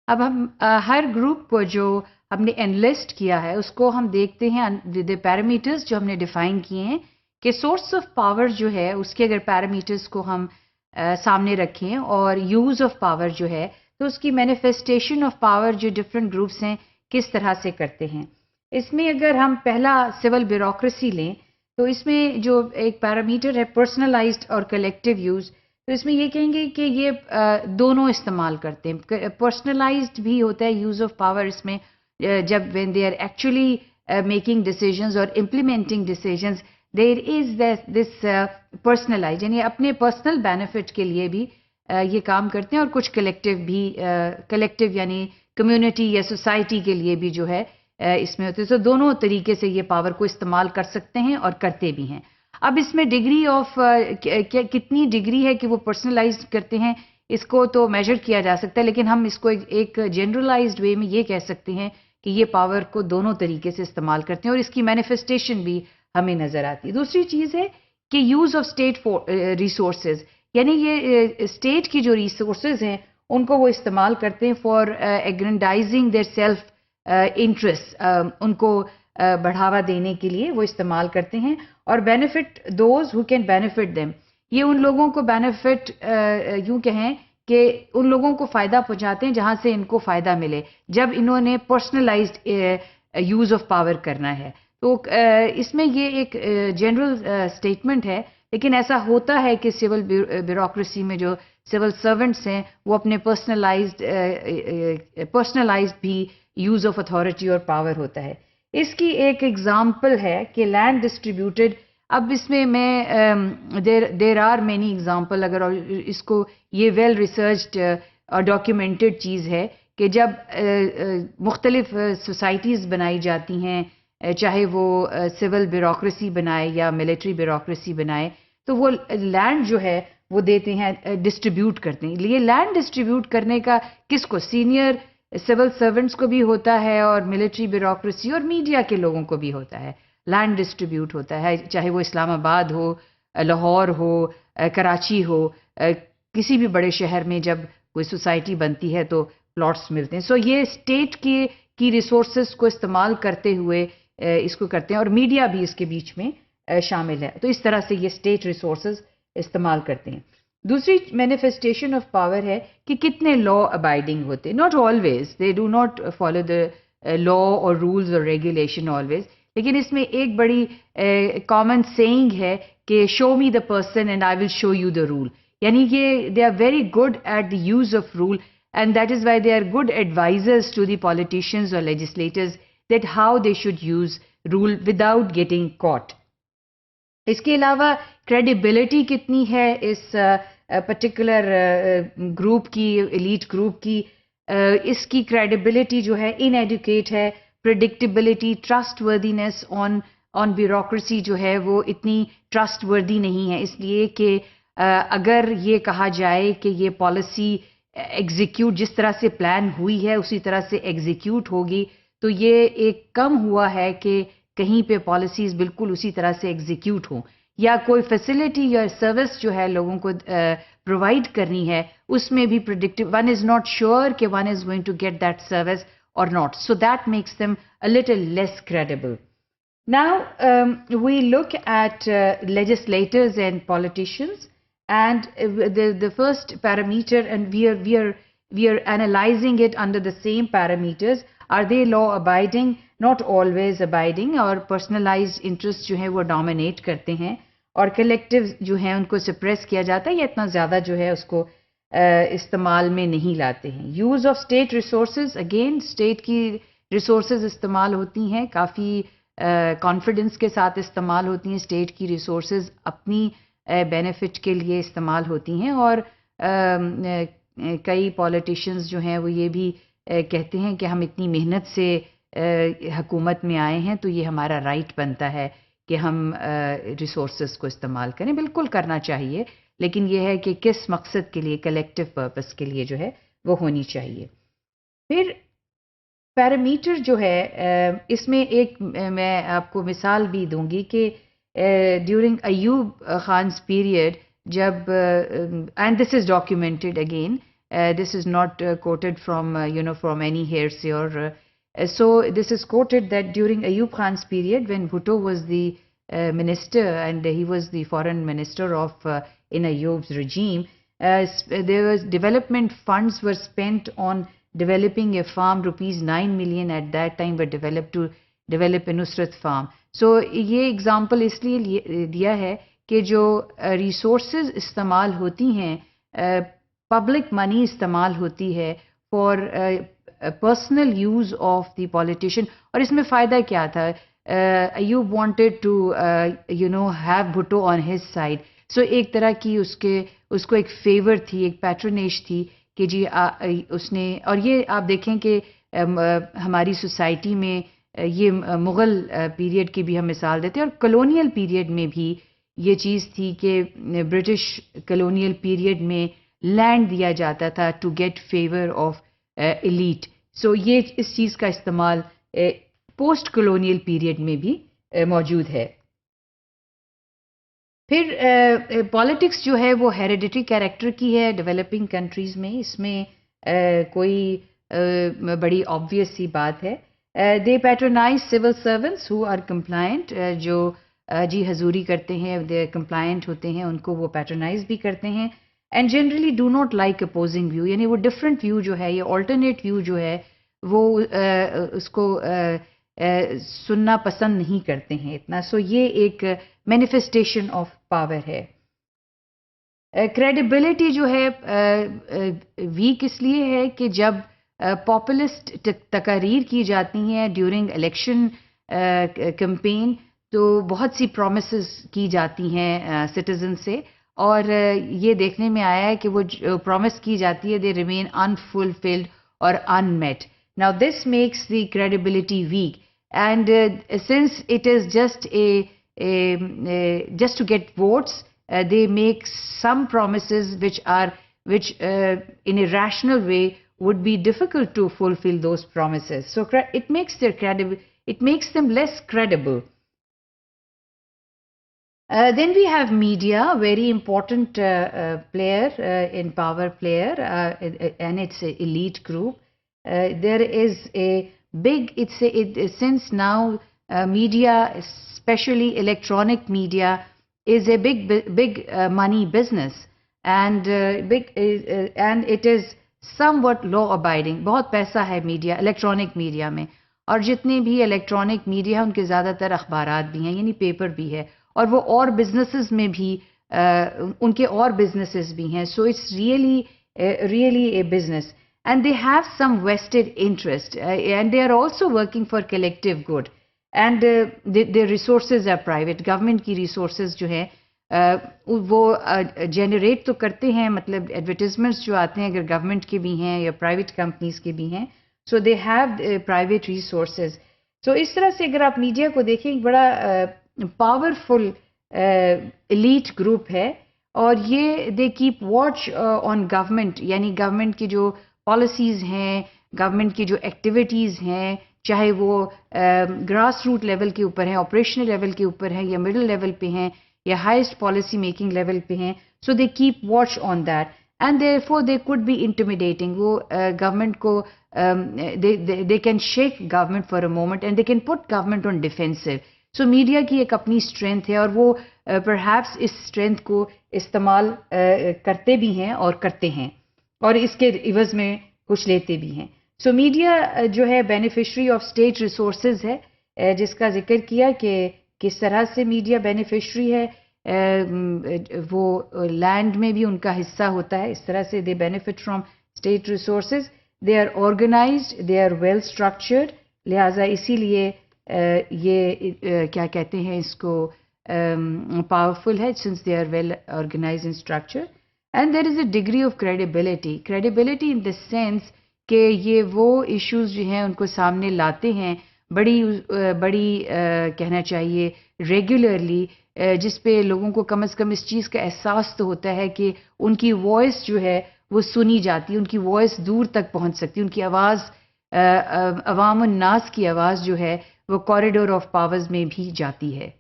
اب ہم ہر گروپ کو جو ہم نے انلسٹ کیا ہے اس کو ہم دیکھتے ہیں پیرامیٹرز جو ہم نے ڈیفائن کیے ہیں کہ سورس آف پاور جو ہے اس کے اگر پیرامیٹرز کو ہم سامنے رکھیں اور یوز آف پاور جو ہے تو اس کی مینیفیسٹیشن آف پاور جو ڈفرینٹ گروپس ہیں کس طرح سے کرتے ہیں. اس میں اگر ہم پہلا سول بیوروکریسی لیں تو اس میں جو ایک پیرامیٹر ہے پرسنلائزڈ اور کلیکٹیو یوز، تو اس میں یہ کہیں گے کہ یہ دونوں استعمال کرتے ہیں. پرسنلائزڈ بھی ہوتا ہے یوز آف پاور اس میں جب when they are actually making decisions اور implementing decisions there is this personalise, یعنی اپنے پرسنل بینیفٹ کے لیے بھی یہ کام کرتے ہیں، اور کچھ کلیکٹیو بھی کلیکٹیو یعنی کمیونٹی یا سوسائٹی کے لیے بھی جو ہے اس میں ہوتے ہیں. تو دونوں طریقے سے یہ پاور کو استعمال کر سکتے ہیں اور کرتے بھی ہیں. اب اس میں ڈگری آف کتنی ڈگری ہے کہ وہ پرسنلائز کرتے ہیں اس کو تو میجر کیا جا سکتا ہے، لیکن ہم اس کو ایک جنرلائزڈ وے میں یہ کہہ سکتے ہیں کہ یہ پاور کو دونوں طریقے سے استعمال کرتے ہیں اور اس کی مینیفیسٹیشن بھی ہمیں نظر آتی ہے. دوسری چیز ہے کہ یوز آف اسٹیٹ ریسورسز، یعنی یہ اسٹیٹ کی جو ریسورسز ہیں ان کو وہ استعمال کرتے ہیں فار ایگرینڈائزنگ دیئر سیلف انٹرسٹ، ان کو بڑھاوا دینے کے لیے وہ استعمال کرتے ہیں. اور benefit those who can benefit them, یہ ان لوگوں کو بینیفٹ یوں کہیں کہ ان لوگوں کو فائدہ پہنچاتے ہیں جہاں سے ان کو فائدہ ملے جب انہوں نے پرسنلائزڈ یوز آف پاور کرنا ہے. تو اس میں یہ ایک جنرل اسٹیٹمنٹ ہے، لیکن ایسا ہوتا ہے کہ سول بیوروکریسی میں جو سول سرونٹس ہیں وہ اپنے پرسنلائزڈ بھی یوز آف اتھارٹی اور پاور ہوتا ہے. اس کی ایک ایگزامپل ہے کہ لینڈ ڈسٹریبیوٹیڈ. اب اس میں دیر آر مینی ایگزامپل، اگر اس کو یہ ویل ریسرچڈ اور ڈاکیومنٹڈ چیز ہے کہ جب مختلف سوسائٹیز بنائی جاتی ہیں، چاہے وہ سول بیوروکریسی بنائے یا ملٹری بیوروکریسی بنائے، تو وہ لینڈ جو ہے وہ دیتے ہیں، ڈسٹریبیوٹ کرتے ہیں. یہ لینڈ ڈسٹریبیوٹ کرنے کا کس کو؟ سینئر سول سرونٹس کو بھی ہوتا ہے اور ملٹری بیوروکریسی اور میڈیا کے لوگوں کو بھی ہوتا ہے. لینڈ ڈسٹریبیوٹ ہوتا ہے، چاہے وہ اسلام آباد ہو، لاہور ہو، کراچی ہو، کسی بھی بڑے شہر میں جب کوئی سوسائٹی بنتی ہے تو پلاٹس ملتے ہیں. سو یہ اسٹیٹ کی ریسورسز کو استعمال کرتے ہوئے اس کو کرتے ہیں، اور میڈیا بھی اس کے بیچ میں شامل ہے. تو اس طرح سے یہ اسٹیٹ ریسورسز استعمال کرتے ہیں. دوسری مینیفیسٹیشن آف پاور ہے کہ کتنے لا ابائڈنگ ہوتے ہیں. Not always, they do not follow the law اور رولز اور ریگولیشن آلویز، لیکن اس میں ایک بڑی کامن سیئنگ ہے کہ show me the person and I will show you the rule. یعنی یہ they are very good at the use of rule, and that is why they are good advisors to the politicians اور legislators that how they should use rule without getting caught. اس کے علاوہ credibility کتنی ہے اس particular group کی، elite group کی. اس کی کریڈیبلٹی جو ہے ان ایڈوکیٹ ہے. پریڈکٹیبلٹی، ٹرسٹ وردینس آن بیوروکریسی جو ہے وہ اتنی ٹرسٹ وردی نہیں ہے، اس لیے کہ اگر یہ کہا جائے کہ یہ پالیسی ایگزیکیوٹ جس طرح سے پلان ہوئی ہے اسی طرح سے ایگزیکیوٹ ہوگی، تو یہ ایک کم ہوا ہے کہ کہیں پہ پالیسیز بالکل اسی طرح سے ایگزیکیوٹ ہوں، یا کوئی فیسلٹی یا سروس جو ہے لوگوں کو پرووائڈ کرنی ہے اس میں بھی predictive, one is not sure کہ one is going to get that service or not. So that makes them a little less credible. Now we look at legislators and politicians, and the first parameter, and we are analyzing it under the same parameters. Are they law abiding? Not always abiding, اور personalized interests جو ہیں وہ dominate کرتے ہیں اور collective جو ہیں ان کو suppress کیا جاتا ہے یا اتنا زیادہ جو ہے اس کو استعمال میں نہیں لاتے ہیں. Use of state resources, again state کی ریسورسز استعمال ہوتی ہیں، کافی کانفیڈنس کے ساتھ استعمال ہوتی ہیں. اسٹیٹ کی ریسورسز اپنی بینیفٹ کے لیے استعمال ہوتی ہیں، اور کئی پولیٹیشینز جو ہیں وہ یہ بھی کہتے ہیں کہ ہم اتنی محنت سے حکومت میں آئے ہیں تو یہ ہمارا رائٹ بنتا ہے کہ ہم ریسورسز کو استعمال کریں. بالکل کرنا چاہیے، لیکن یہ ہے کہ کس مقصد کے لیے، کلیکٹیو پرپس کے لیے جو ہے وہ ہونی چاہیے. پھر پیرامیٹر جو ہے اس میں ایک میں آپ کو مثال بھی دوں گی کہ ڈیورنگ ایوب خان's پیریڈ جب and this is documented again this is not quoted from from any hearsay or so this is quoted that during Ayub Khan's period, when Bhutto was the minister and he was the foreign minister of in Ayub's regime, there was development funds were spent on developing a farm. Rupees 9 million at that time were developed to develop a Nusrat farm. So یہ example اس لیے دیا ہے کہ جو resources استعمال ہوتی ہیں, public money استعمال ہوتی ہے for personal use of the politician. اور اس میں فائدہ کیا تھا؟ Ayub wanted to have Bhutto on his side. So ایک طرح کی اس کو ایک فیور تھی, ایک پیٹرنیج تھی کہ جی اس نے. اور یہ آپ دیکھیں کہ ہماری سوسائٹی میں یہ مغل پیریڈ کی بھی ہم مثال دیتے ہیں, اور کلونیل پیریڈ میں بھی یہ چیز تھی کہ برٹش کلونیل پیریڈ میں لینڈ دیا جاتا تھا to get favour of elite. So یہ اس چیز کا استعمال پوسٹ کلونیل پیریڈ میں بھی موجود ہے. پھر پالیٹکس جو ہے وہ ہیریڈیٹری کیریکٹر کی ہے ڈیولپنگ کنٹریز میں. اس میں کوئی بڑی آبویس سی بات ہے. They patronise civil servants who are compliant, جو جی حضوری کرتے ہیں, دے کمپلائنٹ ہوتے ہیں, ان کو وہ پیٹرنائز بھی کرتے ہیں. And generally do not like opposing view, یعنی وہ ڈفرینٹ ویو جو ہے, یہ آلٹرنیٹ ویو جو ہے وہ اس کو سننا پسند نہیں کرتے ہیں اتنا. سو یہ ایک مینیفیسٹیشن آف پاور ہے. کریڈیبلٹی جو ہے ویک اس لیے ہے کہ جب پاپولسٹ تقاریر کی جاتی ہیں ڈیورنگ الیکشن کمپین, تو بہت سی پرومسز کی جاتی ہیں سٹیزن سے, اور یہ دیکھنے میں آیا ہے کہ وہ پرومس کی جاتی ہے دے ریمین انفلفلڈ اور unmet. Now this makes the credibility weak, and since it is just to get votes, they make some promises which in a rational way would be difficult to fulfill those promises. So it makes them less credible. Then we have media, very important player in power player, and it's an elite group. There is a big, since now media, especially electronic media, is a big money business, and and it is somewhat law abiding. بہت پیسہ ہے media, electronic media میں, اور جتنے بھی electronic media ہیں ان کے زیادہ تر اخبارات بھی ہیں, یعنی پیپر بھی ہے, اور وہ اور بزنسز میں بھی ان کے اور بزنسز بھی ہیں. So it's really a business, and they have some vested interest, and they are also working for collective good. And the resources are private. Government کی ریسورسز جو ہیں وہ جنریٹ تو کرتے ہیں, مطلب ایڈورٹیزمنٹس جو آتے ہیں اگر گورنمنٹ کے بھی ہیں یا پرائیویٹ کمپنیز کے بھی ہیں, so they have private resources. سو اس طرح سے اگر آپ میڈیا کو دیکھیں, ایک بڑا پاورفل ایلیٹ گروپ ہے, اور یہ دے کیپ واچ آن گورنمنٹ, یعنی گورنمنٹ کی جو پالیسیز ہیں, گورنمنٹ کی جو ایکٹیویٹیز ہیں, چاہے وہ گراس روٹ لیول کے اوپر ہیں, آپریشنل لیول کے اوپر ہیں, یا مڈل لیول پہ ہیں, یا ہائیسٹ پالیسی میکنگ لیول پہ ہیں. So they keep watch on that, and therefore they could be intimidating. وہ گورنمنٹ کو they can shake government for a moment and they can put government on defensive. So media کی ایک اپنی strength ہے, اور وہ پرہیپس اس strength کو استعمال کرتے بھی ہیں اور کرتے ہیں, اور اس کے عوض میں کچھ لیتے بھی ہیں. سو میڈیا جو ہے بینیفیشری آف اسٹیٹ ریسورسز ہے, جس کا ذکر کیا کہ کس طرح سے میڈیا بینیفیشری ہے. وہ لینڈ میں بھی ان کا حصہ ہوتا ہے, اس طرح سے they benefit from state resources. They are organised, they are well structured, لہٰذا اسی لیے یہ کیا کہتے ہیں اس کو پاورفل ہے, since they are well organised and structured. And there is a degree of credibility in the sense کہ یہ وہ ایشوز جو ہیں ان کو سامنے لاتے ہیں بڑی کہنا چاہیے ریگولرلی, جس پہ لوگوں کو کم از کم اس چیز کا احساس تو ہوتا ہے کہ ان کی وائس جو ہے وہ سنی جاتی ہے, ان کی وائس دور تک پہنچ سکتی ہے, ان کی آواز عوام الناس کی آواز جو ہے وہ کوریڈور آف پاورز میں بھی جاتی ہے.